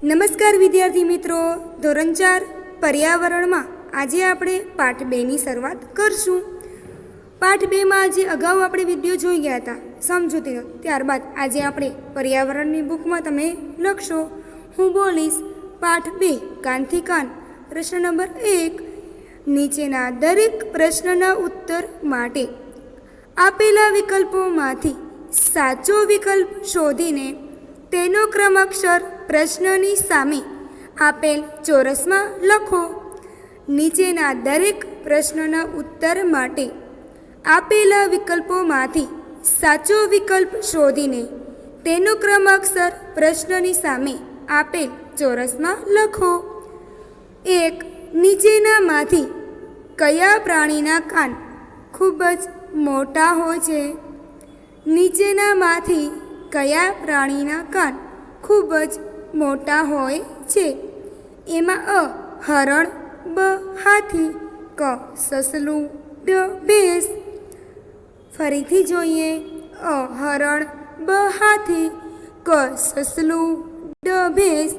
નમસ્કાર વિદ્યાર્થી મિત્રો, ધોરણ 4 પર્યાવરણમાં આજે આપણે પાઠ 2ની શરૂઆત કરશું. પાઠ 2માં આજે અગાઉ આપણે વિડીયો જોઈ ગયા હતા સમજૂતીનો. ત્યારબાદ આજે આપણે પર્યાવરણની બુકમાં તમે લખશો. હું બોલીશ પાઠ 2 કાનથી કાન. પ્રશ્ન નંબર 1. નીચેના દરેક પ્રશ્નના ઉત્તર માટે આપેલા વિકલ્પોમાંથી સાચો વિકલ્પ શોધીને તેનો ક્રમાક્ષર પ્રશ્નની સામે આપેલ ચોરસમાં લખો. નીચેના દરેક પ્રશ્નના ઉત્તર માટે આપેલા વિકલ્પોમાંથી સાચો વિકલ્પ શોધીને તેનો ક્રમાક્ષર પ્રશ્નની સામે આપેલ ચોરસમાં લખો. 1. નીચેનામાંથી કયા પ્રાણીના કાન ખૂબ જ મોટા હોય છે? નીચેનામાંથી કયા પ્રાણીના કાન ખૂબ જ મોટા હોય છે? એમાં અ. હરણ, બ. હાથી, ક. સસલું, ડ. ભેંસ. ફરીથી જોઈએ. અ. હરણ, બ. હાથી, ક. સસલું, ડ. ભેંસ.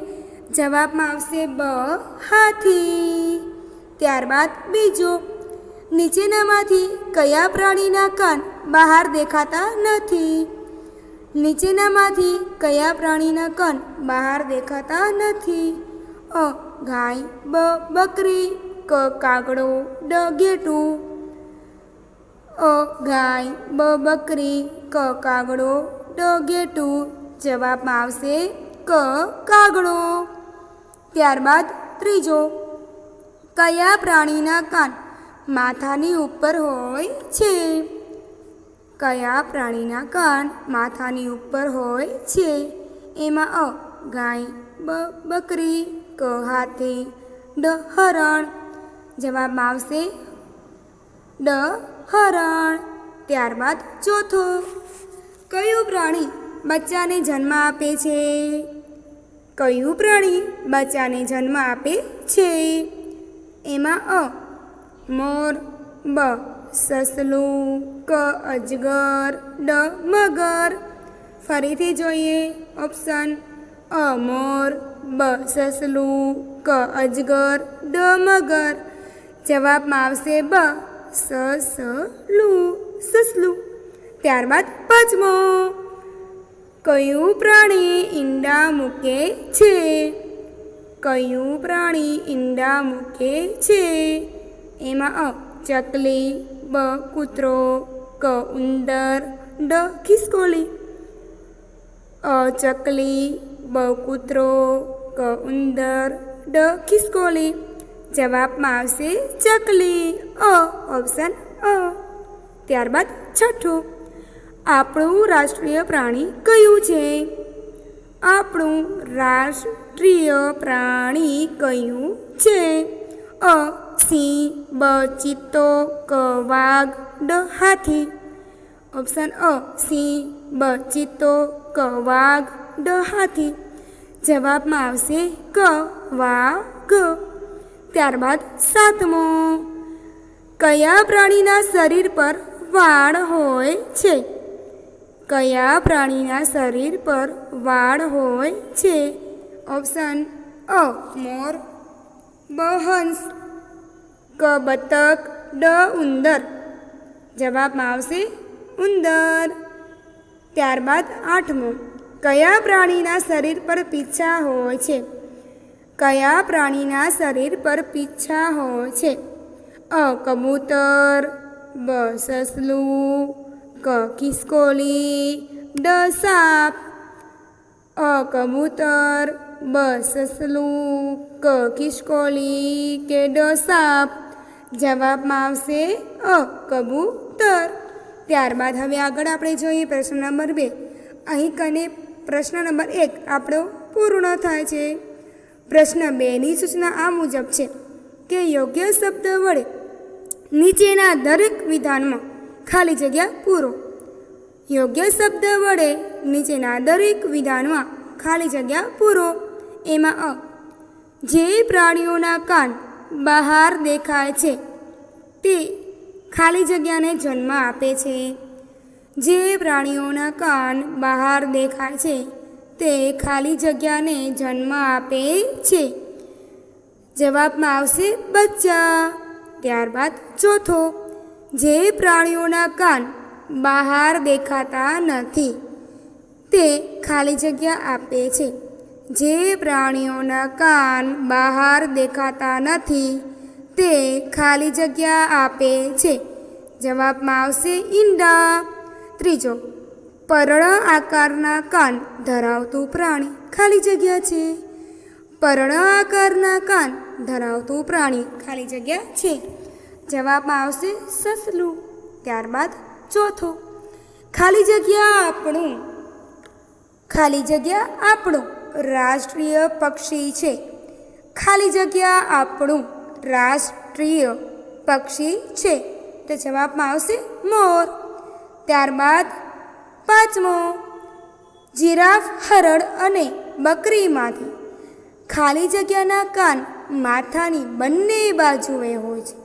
જવાબમાં આવશે બ. હાથી. ત્યારબાદ બીજો. નીચેનામાંથી કયા પ્રાણીના કાન બહાર દેખાતા નથી? નીચેનામાંથી કયા પ્રાણીના કાન બહાર દેખાતા નથી? અ. ગાય, બ. બકરી, ક. કાગડો, ડ. ઘેટું. અ. ગાય, બ. બકરી, ક. કાગડો, ડ. ઘેટું. જવાબમાં આવશે ક. કાગડો. ત્યારબાદ ત્રીજો. કયા પ્રાણીના કાન માથાની ઉપર હોય છે? કયા પ્રાણીના કાન માથાની ઉપર હોય છે? એમાં અ. ગાય, બ. બકરી, ક. હાથી, ડ. હરણ. જવાબમાં આવશે ડ. હરણ. ત્યારબાદ ચોથો. કયું પ્રાણી બચ્ચાને જન્મ આપે છે? કયું પ્રાણી બચ્ચાને જન્મ આપે છે? એમાં અ. મોર, બ. સસલું, ક. અજગર, ડ. મગર. ફરીથી જોઈએ. ઓપ્શન અ. મોર, બ. સસલું, ક. અજગર, ડ. મગર. જવાબમાં આવશે બ. સસલું. ત્યારબાદ પાંચમો. કયું પ્રાણી ઈંડા મૂકે છે? કયું પ્રાણી ઈંડા મૂકે છે? એમાં અ. ચકલી, બ. કૂતરો, ક. ઉંદર, ડ. ખિસકોલી. અ. ચકલી, બ. કૂતરો, ક. ઉંદર, ડ. ખિસકોલી. જવાબમાં આવશે ચકલી. અ. ઓપ્શન અ. ત્યારબાદ છઠ્ઠું. આપણું રાષ્ટ્રીય પ્રાણી કયું છે? આપણું રાષ્ટ્રીય પ્રાણી કયું છે? અ. સિંહ, બ. ચિત્તો, ક. વાઘ, ડ. હાથી. ઓપ્શન અ. સિંહ, બ. ચિત્તો, ક. વાઘ, ડ. હાથી. જવાબમાં આવશે ક. વાઘ. ત્યારબાદ સાતમો. કયા પ્રાણીના શરીર પર વાળ હોય છે? કયા પ્રાણીના શરીર પર વાળ હોય છે? ઓપ્શન અ. મોર, બ. હંસ, ક. બતક, ડ. ઉંદર. જવાબમાં આવશે ઉંદર. ત્યારબાદ આઠમો. કયા પ્રાણીના શરીર પર પીંછા હોય છે? કયા પ્રાણીના શરીર પર પીંછા હોય છે? અ. કબૂતર, બ. સસલું, ક. ખિસકોલી, ડ. સાપ. અ. કબૂતર, બ. સસલું, ક. ખિસકોલી કે ડ. સાપ. જવાબમાં આવશે અ. કબૂતર. ત્યારબાદ હવે આગળ આપણે જોઈએ પ્રશ્ન નંબર 2. અહીં કને પ્રશ્ન નંબર 1 આપણો પૂર્ણ થાય છે. પ્રશ્ન 2ની સૂચના આ મુજબ છે કે યોગ્ય શબ્દ વડે નીચેના દરેક વિધાનમાં ખાલી જગ્યા પૂરો. યોગ્ય શબ્દ વડે નીચેના દરેક વિધાનમાં ખાલી જગ્યા પૂરો. એમાં અ. જે પ્રાણીઓના કાન બહાર દેખાય છે તે ખાલી જગ્યાને જન્મ આપે છે. જે પ્રાણીઓના કાન બહાર દેખાય છે તે ખાલી જગ્યાને જન્મ આપે છે. જવાબમાં આવશે બચ્ચા. ત્યારબાદ ચોથો, જે પ્રાણીઓના કાન બહાર દેખાતા નથી તે ખાલી જગ્યા આપે છે. જે પ્રાણીઓના કાન બહાર દેખાતા નથી તે ખાલી જગ્યા આપે છે. જવાબમાં આવશે ઈંડા. ત્રીજો, પર્ણ આકારના કાન ધરાવતું પ્રાણી ખાલી જગ્યા છે. પર્ણ આકારના કાન ધરાવતું પ્રાણી ખાલી જગ્યા છે. જવાબમાં આવશે સસલું. ત્યારબાદ ચોથો, ખાલી જગ્યા આપણું રાષ્ટ્રીય પક્ષી છે. ખાલી જગ્યા આપણું રાષ્ટ્રીય પક્ષી છે. તો જવાબમાં આવશે મોર. ત્યારબાદ પાંચમો, જીરાફ, હરણ અને બકરીમાંથી ખાલી જગ્યાના કાન માથાની બંને બાજુએ હોય છે.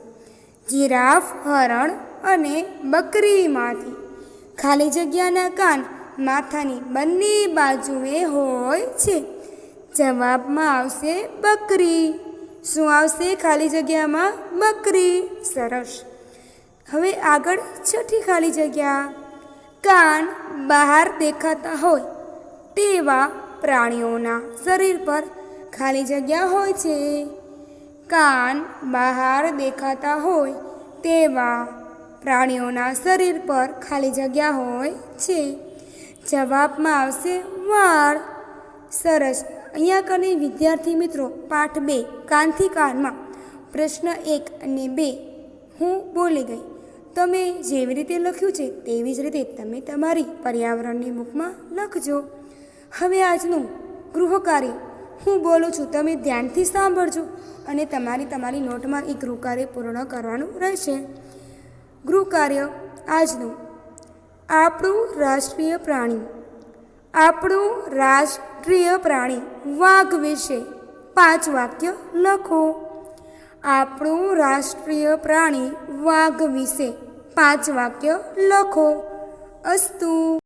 જીરાફ, હરણ અને બકરીમાંથી ખાલી જગ્યાના કાન માથાની બંને બાજુએ હોય છે. જવાબમાં આવશે બકરી. શું આવશે ખાલી જગ્યામાં? બકરી. સરસ. હવે આગળ છઠ્ઠી ખાલી જગ્યા, કાન બહાર દેખાતા હોય તેવા પ્રાણીઓના શરીર પર ખાલી જગ્યા હોય છે. કાન બહાર દેખાતા હોય તેવા પ્રાણીઓના શરીર પર ખાલી જગ્યા હોય છે. જવાબમાં આવશે વાળ. સરસ. અહીંયા કને વિદ્યાર્થી મિત્રો પાઠ 2 કાનથી કાનમાં પ્રશ્ન 1 અને 2 હું બોલી ગઈ. તમે જેવી રીતે લખ્યું છે તેવી જ રીતે તમે તમારી પર્યાવરણની બુકમાં લખજો. હવે આજનું ગૃહ કાર્ય હું બોલું છું તમે ધ્યાનથી સાંભળજો અને તમારી નોટમાં એ ગૃહ કાર્ય પૂર્ણ કરવાનું રહેશે. ગૃહ કાર્ય આજનું, આપણું રાષ્ટ્રીય પ્રાણી વાઘ વિશે 5 વાક્ય લખો. આપણું રાષ્ટ્રીય પ્રાણી વાઘ વિશે 5 વાક્ય લખો. અસ્તુ.